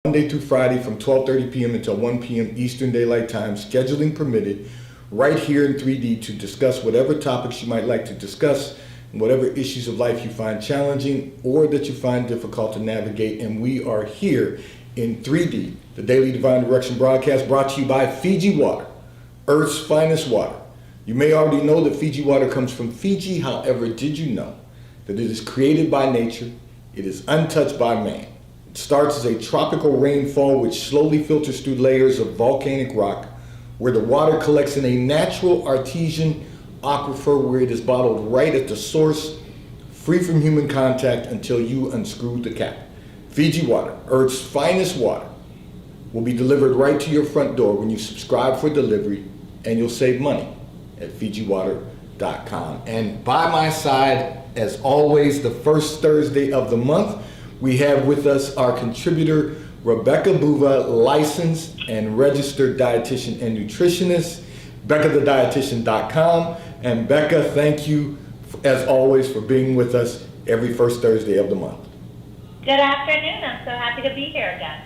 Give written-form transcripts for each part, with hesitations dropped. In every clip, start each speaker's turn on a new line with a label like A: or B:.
A: Monday through Friday from 12:30 p.m. until 1 p.m. Eastern Daylight Time, scheduling permitted, right here in 3D to discuss whatever topics you might like to discuss, whatever issues of life you find challenging or that you find difficult to navigate. And we are here in 3D, the Daily Divine Direction broadcast brought to you by Fiji Water, Earth's finest water. You may already know that Fiji water comes from Fiji. However, did you know that it is created by nature? It is untouched by man. It starts as a tropical rainfall which slowly filters through layers of volcanic rock, where the water collects in a natural artesian aquifer where it is bottled right at the source, free from human contact until you unscrew the cap. Fiji Water, Earth's finest water, will be delivered right to your front door when you subscribe for delivery, and you'll save money at FijiWater.com. And by my side, as always, the first Thursday of the month, we have with us our contributor, Rebecca Boova, licensed and registered dietitian and nutritionist, BeccaTheDietitian.com. And Becca, thank you, as always, for being with us every first Thursday of the month.
B: Good afternoon. I'm so happy to be here again.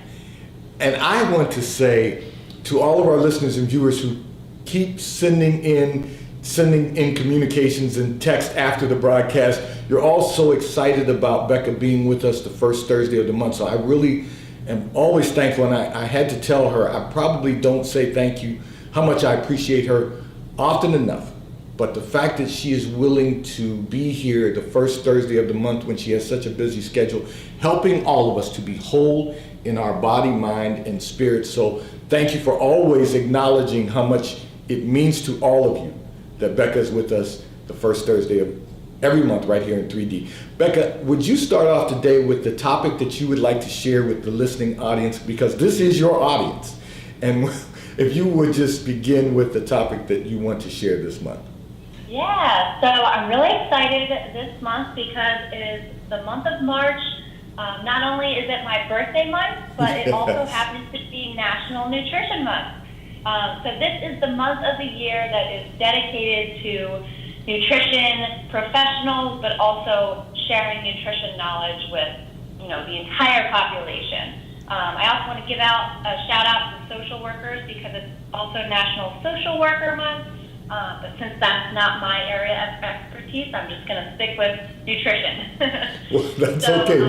A: And I want to say to all of our listeners and viewers who keep sending in communications and text after the broadcast, you're all so excited about Becca being with us the first Thursday of the month. So I really am always thankful, and I had to tell her, I probably don't say thank you, how much I appreciate her often enough. But the fact that she is willing to be here the first Thursday of the month when she has such a busy schedule, helping all of us to be whole in our body, mind, and spirit. So thank you for always acknowledging how much it means to all of you that Becca is with us the first Thursday of every month right here in 3D. Becca, would you start off today with the topic that you would like to share with the listening audience, because this is your audience, and if you would just begin with the topic that you want to share this month.
B: Yeah, so I'm really excited this month because it is the month of March. Not only is it my birthday month, but it also happens to be National Nutrition Month. So this is the month of the year that is dedicated to nutrition professionals, but also sharing nutrition knowledge with, the entire population. I also want to give out a shout out to social workers because it's also National Social Worker Month. But since that's not my area of expertise, I'm just going to stick with nutrition.
A: Well, that's okay.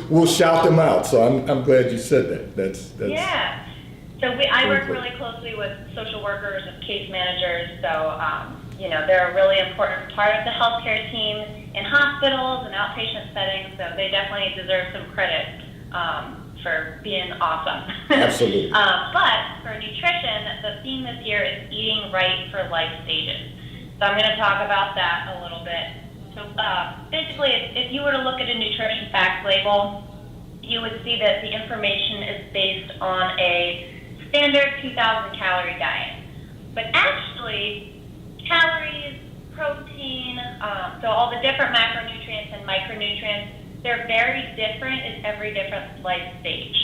A: We'll shout them out. So I'm glad you said that. That's
B: yeah. So I work really closely with social workers and case managers. So they're a really important part of the healthcare team in hospitals and outpatient settings. So they definitely deserve some credit for being awesome.
A: Absolutely.
B: But for nutrition, the theme this year is eating right for life stages. So I'm going to talk about that a little bit. So basically, if you were to look at a nutrition facts label, you would see that the information is based on a standard 2,000 calorie diet. But actually, calories, protein, so all the different macronutrients and micronutrients, they're very different in every different life stage.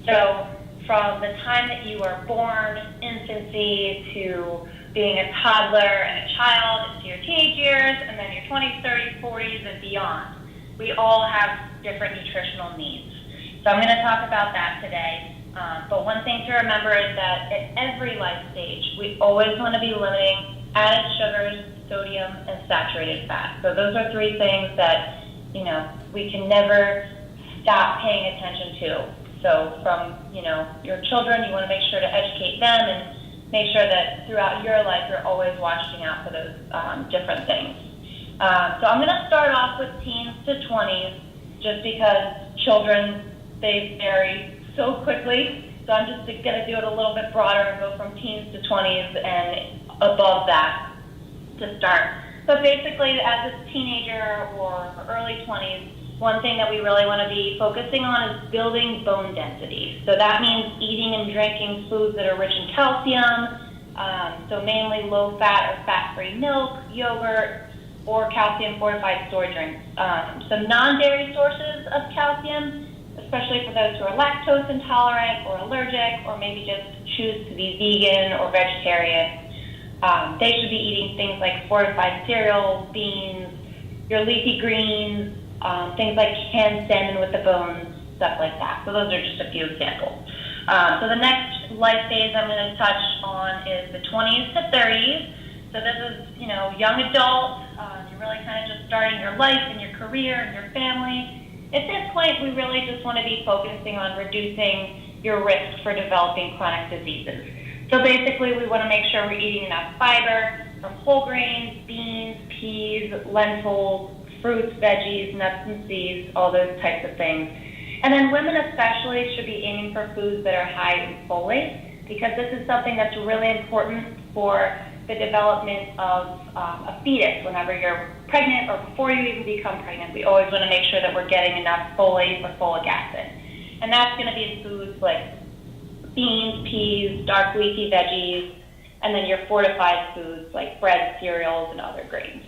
B: So from the time that you are born, infancy, to being a toddler and a child, into your teenage years, and then your 20s, 30s, 40s, and beyond, we all have different nutritional needs. So I'm going to talk about that today. But one thing to remember is that at every life stage, we always want to be limiting added sugars, sodium, and saturated fat. So those are three things that we can never stop paying attention to. So from, your children, you want to make sure to educate them and make sure that throughout your life, you're always watching out for those different things. So I'm going to start off with teens to 20s, just because children, they vary so quickly. So I'm just going to do it a little bit broader and go from teens to 20s and above that to start. So basically, as a teenager or early 20s, one thing that we really want to be focusing on is building bone density. So that means eating and drinking foods that are rich in calcium, so mainly low-fat or fat-free milk, yogurt, or calcium-fortified soy drinks. Some non-dairy sources of calcium, especially for those who are lactose intolerant or allergic, or maybe just choose to be vegan or vegetarian. They should be eating things like fortified cereals, beans, your leafy greens, things like canned salmon with the bones, stuff like that. So those are just a few examples. So the next life phase I'm going to touch on is the 20s to 30s. So this is, young adult. You're really kind of just starting your life and your career and your family. At this point, we really just want to be focusing on reducing your risk for developing chronic diseases. So basically, we want to make sure we're eating enough fiber from whole grains, beans, peas, lentils, fruits, veggies, nuts and seeds, all those types of things. And then women especially should be aiming for foods that are high in folate, because this is something that's really important for the development of a fetus. Whenever you're pregnant or before you even become pregnant, we always want to make sure that we're getting enough folate or folic acid. And that's going to be in foods like beans, peas, dark leafy veggies, and then your fortified foods like bread, cereals, and other grains.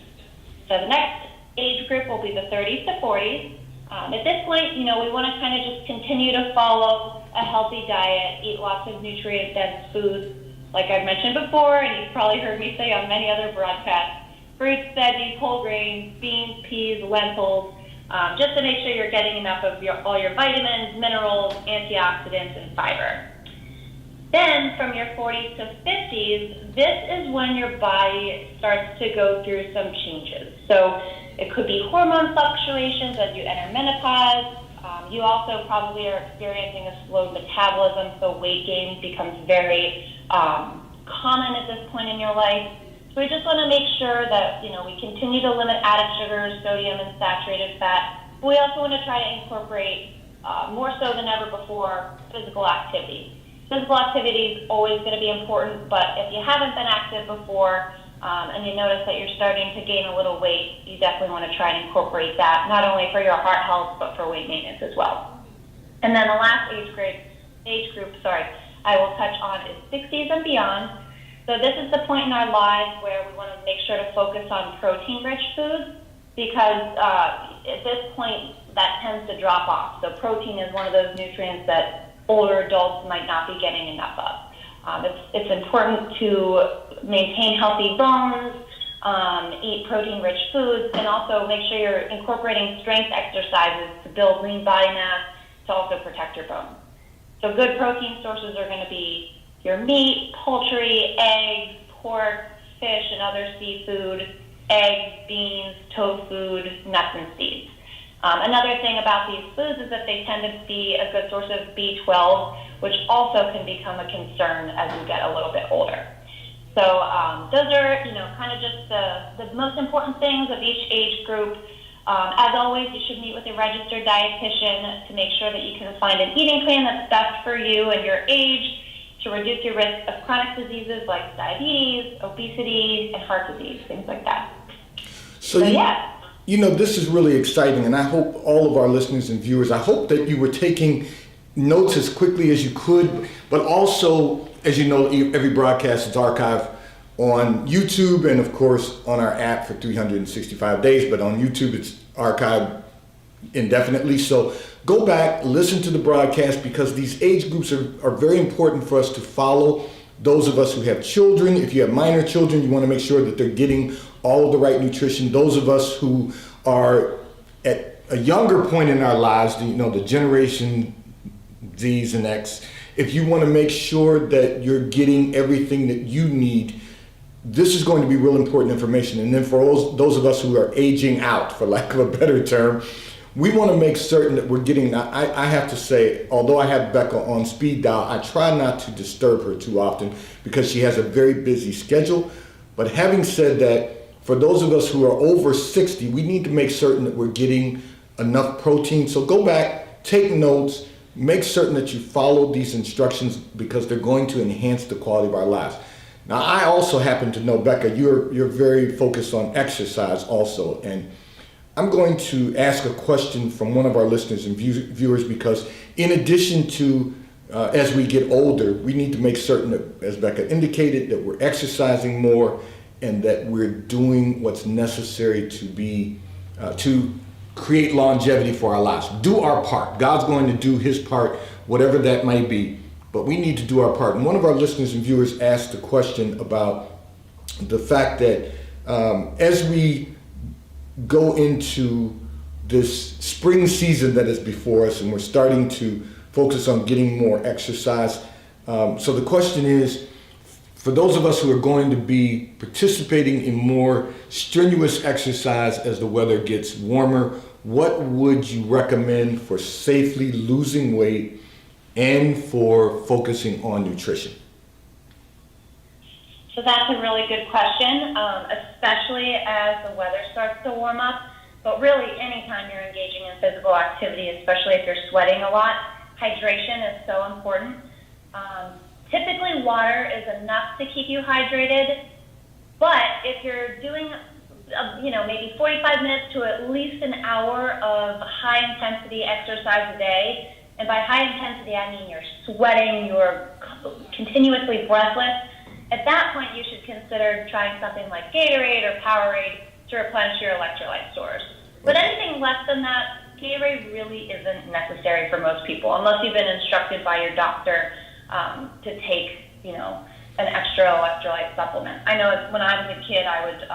B: So the next age group will be the 30s to 40s. At this point, we want to kind of just continue to follow a healthy diet, eat lots of nutrient-dense foods, like I've mentioned before, and you've probably heard me say on many other broadcasts, fruits, veggies, whole grains, beans, peas, lentils, just to make sure you're getting enough of all your vitamins, minerals, antioxidants, and fiber. Then, from your 40s to 50s, this is when your body starts to go through some changes. So it could be hormone fluctuations as you enter menopause. You also probably are experiencing a slowed metabolism, so weight gain becomes very common at this point in your life. So we just want to make sure that, we continue to limit added sugars, sodium, and saturated fat. But we also want to try to incorporate, more so than ever before, physical activity. Physical activity is always going to be important, but if you haven't been active before, and you notice that you're starting to gain a little weight, you definitely want to try and incorporate that, not only for your heart health, but for weight maintenance as well. And then the last age group, I will touch on is 60s and beyond. So this is the point in our lives where we want to make sure to focus on protein-rich foods, because at this point, that tends to drop off. So protein is one of those nutrients that older adults might not be getting enough of. It's important to maintain healthy bones, eat protein-rich foods, and also make sure you're incorporating strength exercises to build lean body mass to also protect your bones. So good protein sources are going to be your meat, poultry, eggs, pork, fish, and other seafood, eggs, beans, tofu, nuts, and seeds. Another thing about these foods is that they tend to be a good source of B12, which also can become a concern as you get a little bit older. So those are, kind of just the most important things of each age group. As always, you should meet with a registered dietitian to make sure that you can find an eating plan that's best for you and your age to reduce your risk of chronic diseases like diabetes, obesity, and heart disease, things like that. So yeah.
A: This is really exciting, and I hope all of our listeners and viewers, I hope that you were taking notes as quickly as you could, but also, as you know, every broadcast is archived on YouTube and, of course, on our app for 365 days, but on YouTube it's archived indefinitely. So go back, listen to the broadcast, because these age groups are very important for us to follow. Those of us who have children, if you have minor children, you want to make sure that they're getting all of the right nutrition. Those of us who are at a younger point in our lives, the Generation Z's and X, if you want to make sure that you're getting everything that you need, this is going to be real important information. And then for those of us who are aging out, for lack of a better term, we want to make certain that we're getting, I have to say, although I have Becca on speed dial, I try not to disturb her too often because she has a very busy schedule. But having said that, for those of us who are over 60, we need to make certain that we're getting enough protein. So go back, take notes, make certain that you follow these instructions, because they're going to enhance the quality of our lives. Now, I also happen to know, Becca, you're very focused on exercise also, and I'm going to ask a question from one of our listeners and viewers, because in addition to, as we get older, we need to make certain that, as Becca indicated, that we're exercising more and that we're doing what's necessary to create longevity for our lives. Do our part. God's going to do his part, whatever that might be, but we need to do our part. And one of our listeners and viewers asked a question about the fact that as we go into this spring season that is before us, and we're starting to focus on getting more exercise. So the question is, for those of us who are going to be participating in more strenuous exercise as the weather gets warmer, what would you recommend for safely losing weight and for focusing on nutrition?
B: So that's a really good question, especially as the weather starts to warm up. But really, anytime you're engaging in physical activity, especially if you're sweating a lot, hydration is so important. Typically, water is enough to keep you hydrated. But if you're doing, maybe 45 minutes to at least an hour of high-intensity exercise a day, and by high intensity, I mean you're sweating, you're continuously breathless, at that point, you should consider trying something like Gatorade or Powerade to replenish your electrolyte stores. But anything less than that, Gatorade really isn't necessary for most people, unless you've been instructed by your doctor to take, an extra electrolyte supplement. I know when I was a kid, I would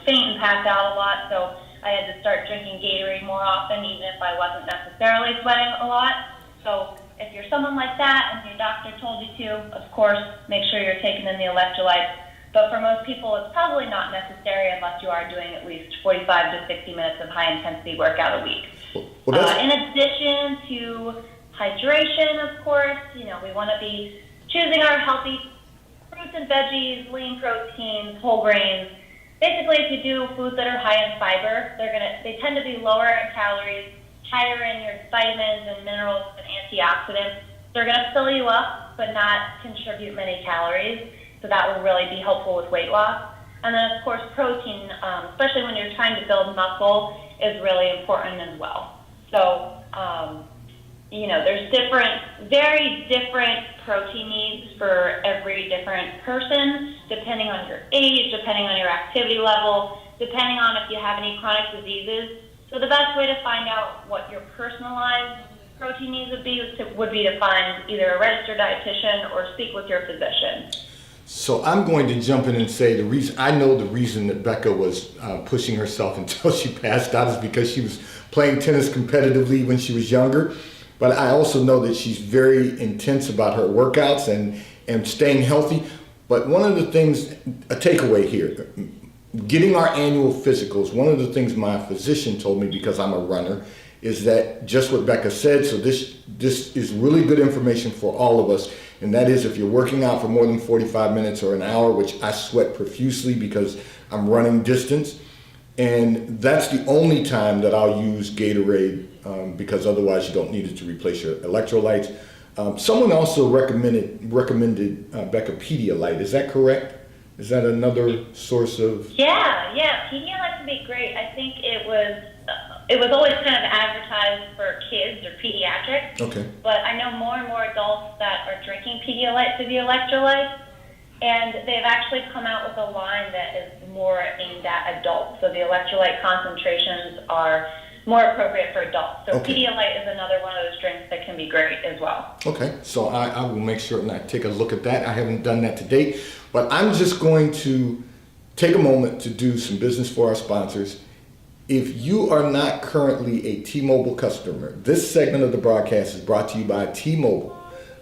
B: faint and pass out a lot, so I had to start drinking Gatorade more often, even if I wasn't necessarily sweating a lot. So if you're someone like that and your doctor told you to, of course, make sure you're taking in the electrolytes. But for most people, it's probably not necessary unless you are doing at least 45 to 60 minutes of high-intensity workout a week. In addition to hydration, of course, we want to be choosing our healthy fruits and veggies, lean proteins, whole grains. Basically, if you do foods that are high in fiber, they tend to be lower in calories, higher in your vitamins and minerals and antioxidants. They're going to fill you up, but not contribute many calories. So that will really be helpful with weight loss. And then, of course, protein, especially when you're trying to build muscle, is really important as well. So, there's very different protein needs for every different person, depending on your age, depending on your activity level, depending on if you have any chronic diseases. So the best way to find out what your personalized protein needs would be to find either a registered dietitian or speak with your physician.
A: So I'm going to jump in and say the reason that Becca was pushing herself until she passed out is because she was playing tennis competitively when she was younger. But I also know that she's very intense about her workouts and staying healthy. But one of the things, a takeaway here, getting our annual physicals, one of the things my physician told me, because I'm a runner, is that just what Becca said. So this is really good information for all of us. And that is, if you're working out for more than 45 minutes or an hour, which I sweat profusely because I'm running distance, and that's the only time that I'll use Gatorade, because otherwise you don't need it to replace your electrolytes. Someone also recommended Becca Pedialyte. Is that correct? Is that another source of?
B: Yeah, Pedialyte would be great. I think it was always kind of advertised for kids or pediatrics.
A: Okay.
B: But I know more and more adults that are drinking Pedialyte for the electrolytes, and they've actually come out with a line that is more aimed at adults. So the electrolyte concentrations are more appropriate for adults. So
A: Okay.
B: Pedialyte is another one of those drinks that can be great as well.
A: Okay, so I will make sure and I take a look at that. I haven't done that to date, but I'm just going to take a moment to do some business for our sponsors. If you are not currently a T-Mobile customer, this segment of the broadcast is brought to you by T-Mobile,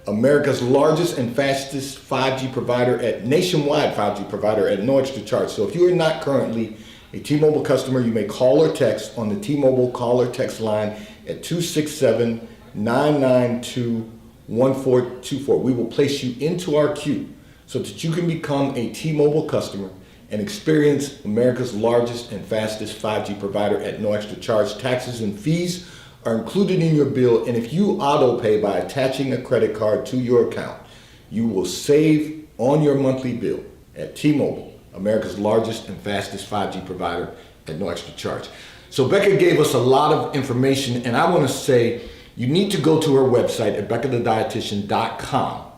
A: America's largest and fastest 5G provider nationwide 5G provider at no extra charge. So if you are not currently a T-Mobile customer, you may call or text on the T-Mobile call or text line at 267-992-1424. We will place you into our queue so that you can become a T-Mobile customer and experience America's largest and fastest 5G provider at no extra charge. Taxes and fees are included in your bill, and if you auto pay by attaching a credit card to your account, you will save on your monthly bill at T-Mobile, America's largest and fastest 5G provider at no extra charge. So Becca gave us a lot of information, and I want to say you need to go to her website at beccadedietitian.com,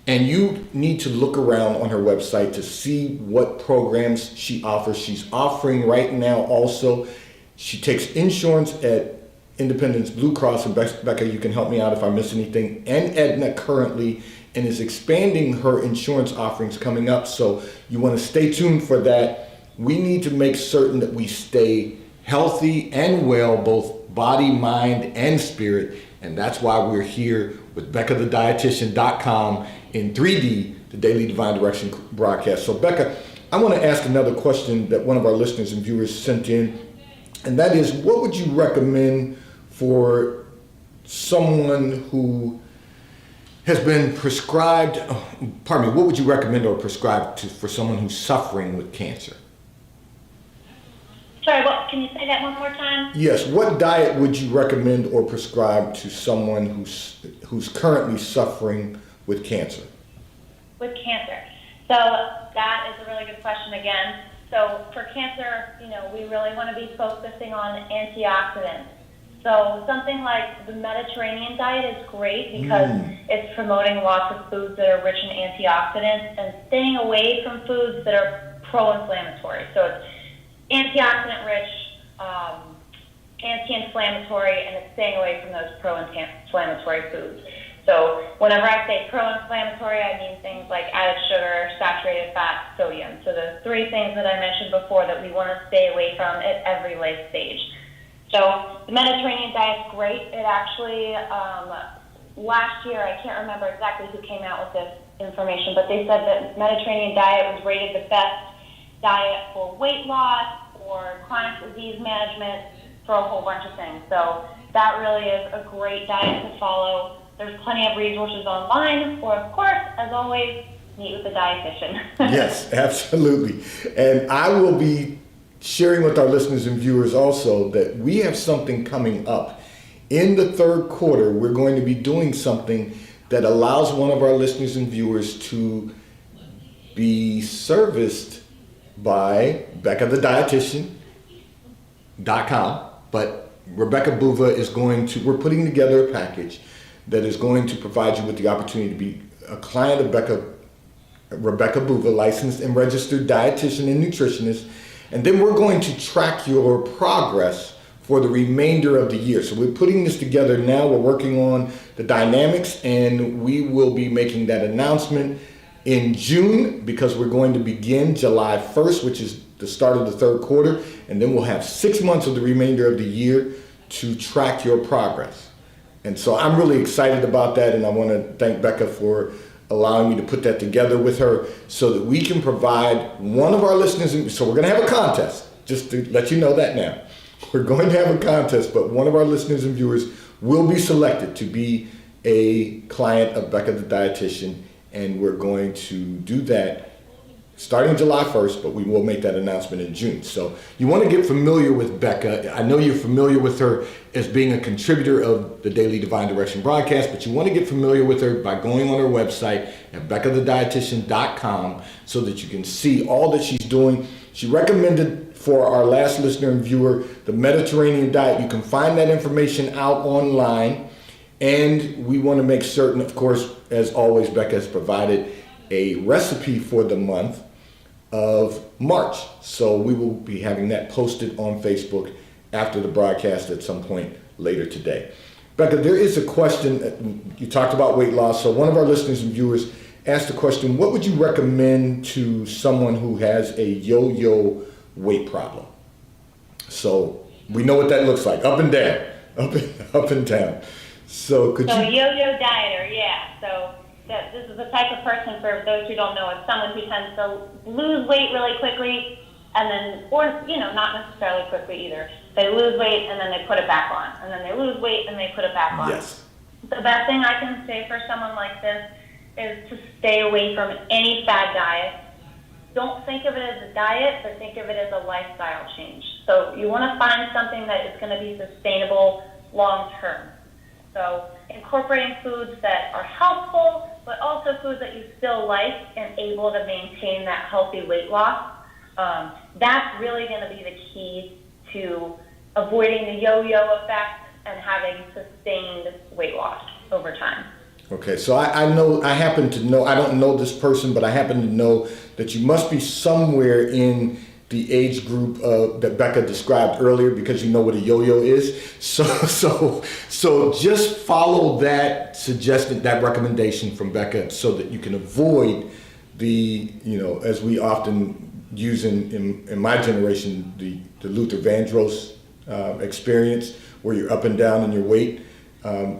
A: and you need to look around on her website to see what programs she offers. She's offering right now also, she takes insurance at Independence Blue Cross, and Becca, you can help me out if I miss anything, and Aetna currently, and is expanding her insurance offerings coming up. So you want to stay tuned for that. We need to make certain that we stay healthy and well, both body, mind, and spirit. And that's why we're here with BeccaTheDietitian.com in 3D, the Daily Divine Direction broadcast. So Becca, I want to ask another question that one of our listeners and viewers sent in, and that is, what would you recommend for someone who has been prescribed, what would you recommend or prescribe for someone who's suffering with cancer?
B: Sorry, can you say that one more time?
A: Yes, what diet would you recommend or prescribe to someone who's currently suffering with cancer?
B: With cancer. So that is a really good question again. So for cancer, we really want to be focusing on antioxidants. So something like the Mediterranean diet is great because it's promoting lots of foods that are rich in antioxidants and staying away from foods that are pro-inflammatory. So it's antioxidant rich, anti-inflammatory, and it's staying away from those pro-inflammatory foods. So whenever I say pro-inflammatory, I mean things like added sugar, saturated fat, sodium. So the three things that I mentioned before that we want to stay away from at every life stage. So the Mediterranean diet's great. It actually, last year, I can't remember exactly who came out with this information, but they said that Mediterranean diet was rated the best diet for weight loss, for chronic disease management, for a whole bunch of things. So that really is a great diet to follow. There's plenty of resources online, or of course, as always, meet with the dietitian.
A: Yes, absolutely. And I will be sharing with our listeners and viewers also that we have something coming up. In the third quarter, we're going to be doing something that allows one of our listeners and viewers to be serviced by BeccaTheDietitian.com. But Rebecca Boova we're putting together a package that is going to provide you with the opportunity to be a client of Rebecca Boova, licensed and registered dietitian and nutritionist. And then we're going to track your progress for the remainder of the year. So we're putting this together now. We're working on the dynamics, and we will be making that announcement in June because we're going to begin July 1st, which is the start of the third quarter. And then we'll have 6 months of the remainder of the year to track your progress. And so I'm really excited about that, and I want to thank Becca for allowing me to put that together with her so that we can provide one of our listeners. So we're going to have a contest, just to let you know that now. We're going to have a contest, but one of our listeners and viewers will be selected to be a client of Becca the Dietitian, and we're going to do that starting July 1st, but we will make that announcement in June. So you want to get familiar with Becca. I know you're familiar with her as being a contributor of the Daily Divine Direction broadcast, but you want to get familiar with her by going on her website at BeccaTheDietitian.com so that you can see all that she's doing. She recommended for our last listener and viewer the Mediterranean diet. You can find that information out online, and we want to make certain, of course, as always, Becca has provided a recipe for the month of March. So we will be having that posted on Facebook after the broadcast at some point later today. Becca, there is a question. You talked about weight loss. So one of our listeners and viewers asked the question, what would you recommend to someone who has a yo-yo weight problem? So we know what that looks like, up and down, up and down. So
B: yo-yo dieter, yeah. So this is the type of person, for those who don't know, it's someone who tends to lose weight really quickly and then, or, not necessarily quickly either. They lose weight and then they put it back on. And then they lose weight and they put it back on.
A: Yes.
B: The best thing I can say for someone like this is to stay away from any fad diet. Don't think of it as a diet, but think of it as a lifestyle change. So you want to find something that is going to be sustainable long term. So incorporating foods that are healthful, but also foods that you still like and able to maintain that healthy weight loss. That's really going to be the key to avoiding the yo-yo effect and having sustained weight loss over time.
A: Okay, so I happen to know, I don't know this person, but I happen to know that you must be somewhere in the age group that Becca described earlier, because you know what a yo-yo is. So just follow that suggestion, that recommendation from Becca, so that you can avoid the, as we often using in my generation the Luther Vandross experience, where you're up and down in your weight.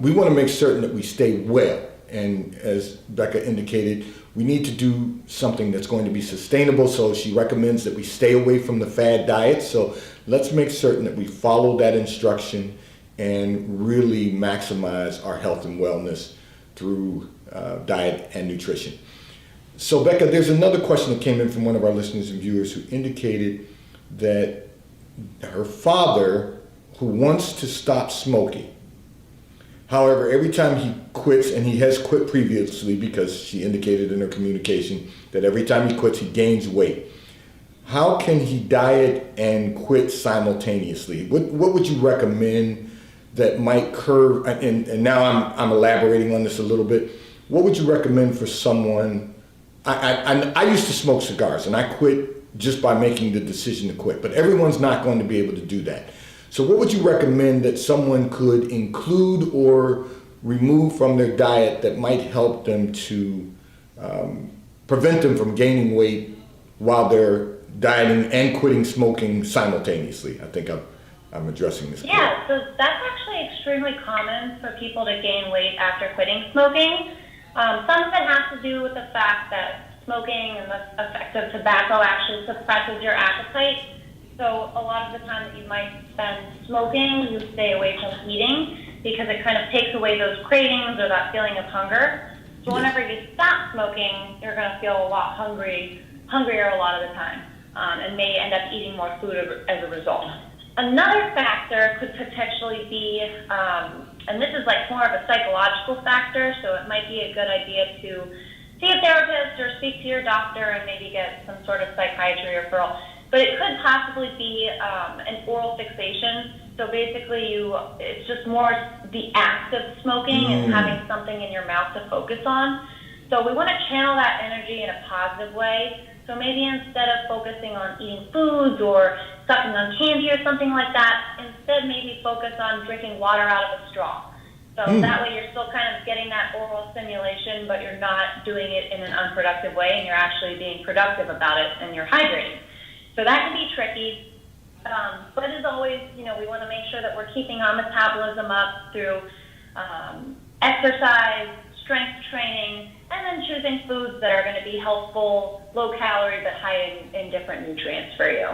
A: We want to make certain that we stay well, and as Becca indicated, we need to do something that's going to be sustainable. So she recommends that we stay away from the fad diet. So let's make certain that we follow that instruction and really maximize our health and wellness through diet and nutrition. So Becca, there's another question that came in from one of our listeners and viewers who indicated that her father, who wants to stop smoking, however, every time he quits, and he has quit previously because she indicated in her communication that every time he quits, he gains weight. How can he diet and quit simultaneously? What would you recommend that might curb, and now I'm elaborating on this a little bit, what would you recommend for someone? I used to smoke cigars, and I quit just by making the decision to quit, but everyone's not going to be able to do that. So what would you recommend that someone could include or remove from their diet that might help them to prevent them from gaining weight while they're dieting and quitting smoking simultaneously? I think I'm addressing this.
B: Yeah, so that's actually extremely common for people to gain weight after quitting smoking. Some of it has to do with the fact that smoking and the effect of tobacco actually suppresses your appetite. So a lot of the time that you might spend smoking, you stay away from eating because it kind of takes away those cravings or that feeling of hunger. So whenever you stop smoking, you're going to feel a lot hungrier a lot of the time, and may end up eating more food as a result. Another factor could potentially be, and this is like more of a psychological factor, so it might be a good idea to see a therapist or speak to your doctor and maybe get some sort of psychiatry referral. But it could possibly be an oral fixation. So basically it's just more the act of smoking and having something in your mouth to focus on. So we want to channel that energy in a positive way. So maybe instead of focusing on eating foods or sucking on candy or something like that, instead maybe focus on drinking water out of a straw. So that way you're still kind of getting that oral stimulation, but you're not doing it in an unproductive way, and you're actually being productive about it, and you're hydrating. So that can be tricky. But as always, we want to make sure that we're keeping our metabolism up through exercise, strength training, and then choosing foods that are going to be healthful, low calorie, but high in different nutrients for you.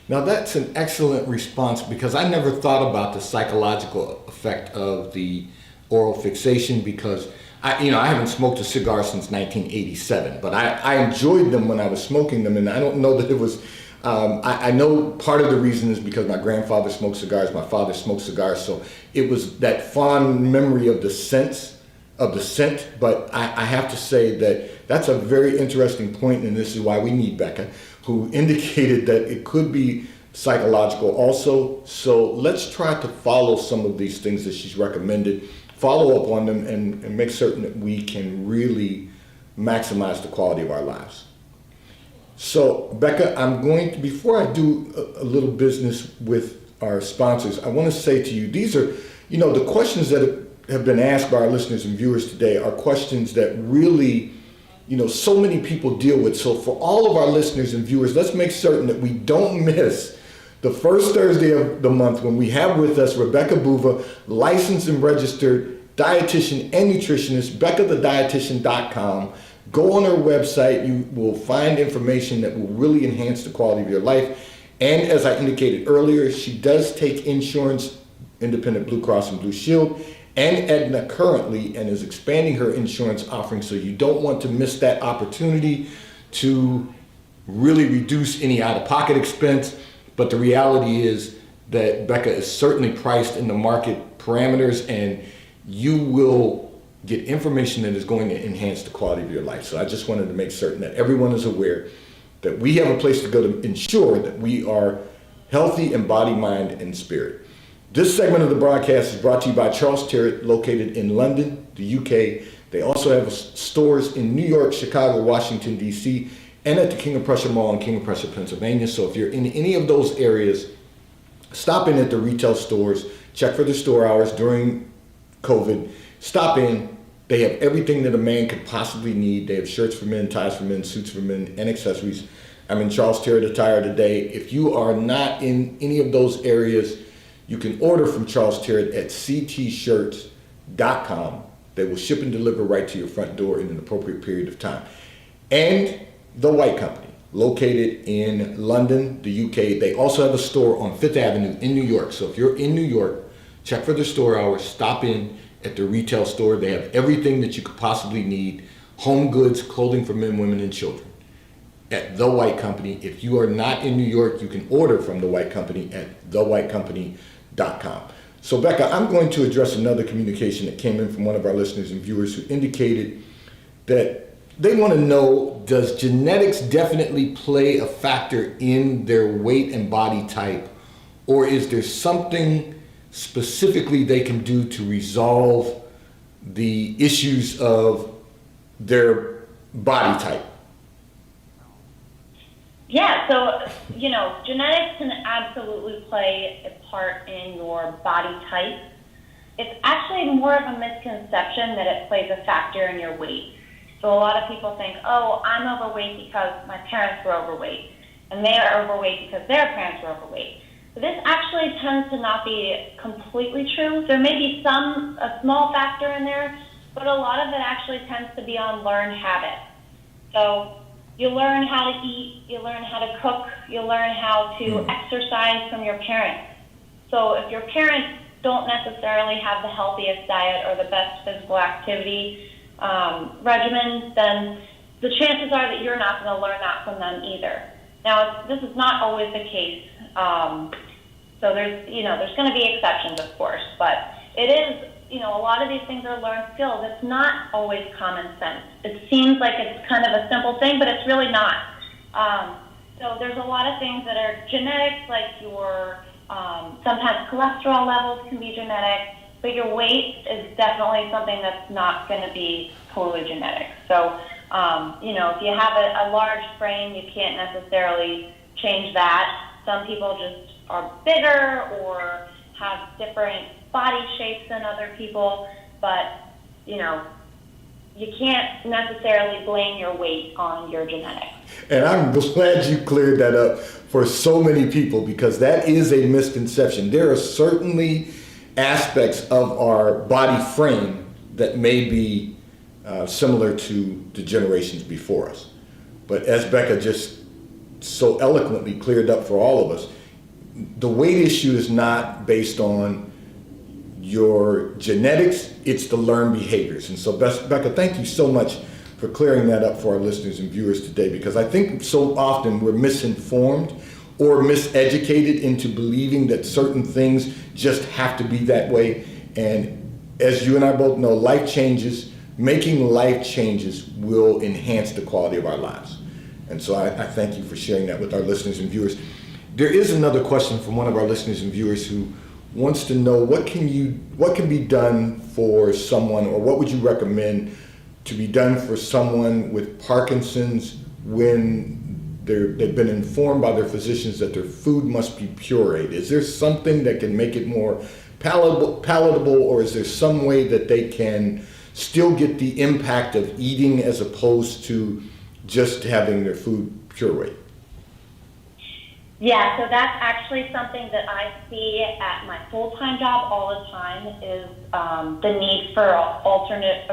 A: Now that's an excellent response, because I never thought about the psychological effect of the oral fixation, because I haven't smoked a cigar since 1987, but I enjoyed them when I was smoking them, and I don't know that it was, I know part of the reason is because my grandfather smoked cigars, my father smoked cigars, so it was that fond memory of the scent, but I have to say that that's a very interesting point, and this is why we need Becca, who indicated that it could be psychological also. So let's try to follow some of these things that she's recommended, follow up on them, and make certain that we can really maximize the quality of our lives. So Becca, I'm going to, before I do a little business with our sponsors, I want to say to you, these are, the questions that have been asked by our listeners and viewers today are questions that really, so many people deal with. So for all of our listeners and viewers, let's make certain that we don't miss the first Thursday of the month when we have with us Rebecca Boova, licensed and registered dietitian and nutritionist, BeccaTheDietitian.com. Go on her website. You will find information that will really enhance the quality of your life. And as I indicated earlier, she does take insurance, Independent Blue Cross and Blue Shield, and Aetna currently, and is expanding her insurance offering. So you don't want to miss that opportunity to really reduce any out-of-pocket expense. But the reality is that Becca is certainly priced in the market parameters, and you will get information that is going to enhance the quality of your life. So I just wanted to make certain that everyone is aware that we have a place to go to ensure that we are healthy in body, mind, and spirit. This segment of the broadcast is brought to you by Charles Tyrwhitt, located in London, the UK. They also have stores in New York, Chicago, Washington, D.C., and at the King of Prussia Mall in King of Prussia, Pennsylvania. So if you're in any of those areas, stop in at the retail stores, check for the store hours during COVID, stop in. They have everything that a man could possibly need. They have shirts for men, ties for men, suits for men, and accessories. I'm in Charles Terry Attire today. If you are not in any of those areas, you can order from Charles Terry at ctshirts.com. They will ship and deliver right to your front door in an appropriate period of time. And The White Company, located in London, the UK. They also have a store on Fifth Avenue in New York. So if you're in New York, check for their store hours, stop in at the retail store. They have everything that you could possibly need, home goods, clothing for men, women, and children at The White Company. If you are not in New York, you can order from The White Company at thewhitecompany.com. So Becca, I'm going to address another communication that came in from one of our listeners and viewers who indicated that they want to know, does genetics definitely play a factor in their weight and body type, or is there something specifically they can do to resolve the issues of their body type?
B: Yeah, so, genetics can absolutely play a part in your body type. It's actually more of a misconception that it plays a factor in your weight. So a lot of people think, oh, I'm overweight because my parents were overweight, and they are overweight because their parents were overweight. But this actually tends to not be completely true. There may be a small factor in there, but a lot of it actually tends to be on learned habits. So you learn how to eat, you learn how to cook, you learn how to exercise from your parents. So if your parents don't necessarily have the healthiest diet or the best physical activity regimen, then the chances are that you're not going to learn that from them either. Now, this is not always the case. So there's going to be exceptions, of course, but it is, a lot of these things are learned skills. It's not always common sense. It seems like it's kind of a simple thing, but it's really not. So there's a lot of things that are genetics, like your, sometimes cholesterol levels can be genetic, but your weight is definitely something that's not going to be totally genetic. So, if you have a large frame, you can't necessarily change that. Some people just are bigger or have different body shapes than other people, but, you can't necessarily blame your weight on your genetics.
A: And I'm glad you cleared that up for so many people, because that is a misconception. There are certainly aspects of our body frame that may be similar to the generations before us. But as Becca just so eloquently cleared up for all of us, the weight issue is not based on your genetics, it's the learned behaviors. And so Becca, thank you so much for clearing that up for our listeners and viewers today, because I think so often we're misinformed or miseducated into believing that certain things just have to be that way. And as you and I both know, making life changes will enhance the quality of our lives. And so I thank you for sharing that with our listeners and viewers. There is another question from one of our listeners and viewers who wants to know what can be done for someone, or what would you recommend to be done for someone with Parkinson's when they've been informed by their physicians that their food must be pureed? Is there something that can make it more palatable, or is there some way that they can still get the impact of eating as opposed to just having their food pureed?
B: Yeah, so that's actually something that I see at my full-time job all the time, is the need for alternative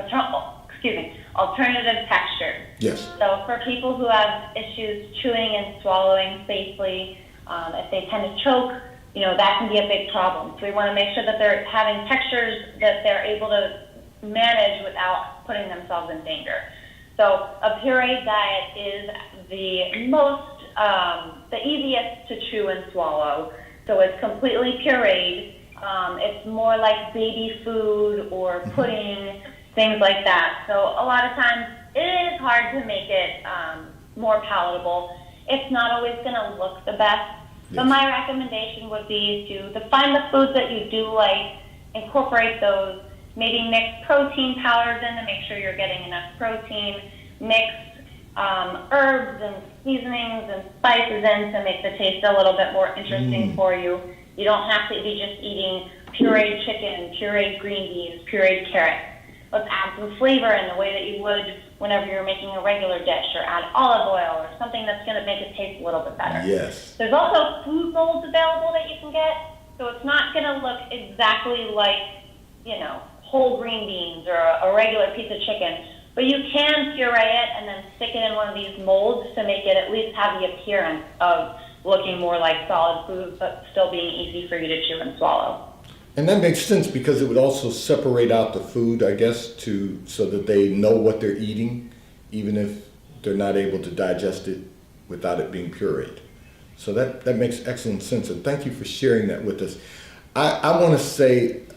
B: texture.
A: Yes.
B: So for people who have issues chewing and swallowing safely, if they tend to choke, that can be a big problem. So we want to make sure that they're having textures that they're able to manage without putting themselves in danger. So a pureed diet is the the easiest to chew and swallow. So it's completely pureed. It's more like baby food or pudding, things like that. So a lot of times it is hard to make it more palatable. It's not always going to look the best. Yes. But my recommendation would be to find the foods that you do like, incorporate those, maybe mix protein powders in to make sure you're getting enough protein, mix herbs and seasonings and spices in to make the taste a little bit more interesting for you. You don't have to be just eating pureed chicken, pureed green beans, pureed carrots. let's add some flavor in the way that you would whenever you're making a regular dish, or add olive oil or something that's going to make it taste a little bit better.
A: Yes.
B: There's also food molds available that you can get, so it's not going to look exactly like, whole green beans or a regular piece of chicken, but you can puree it and then stick it in one of these molds to make it at least have the appearance of looking more like solid food, but still being easy for you to chew and swallow.
A: And that makes sense because it would also separate out the food, I guess, so that they know what they're eating, even if they're not able to digest it without it being pureed. So that makes excellent sense, and thank you for sharing that with us. I want to say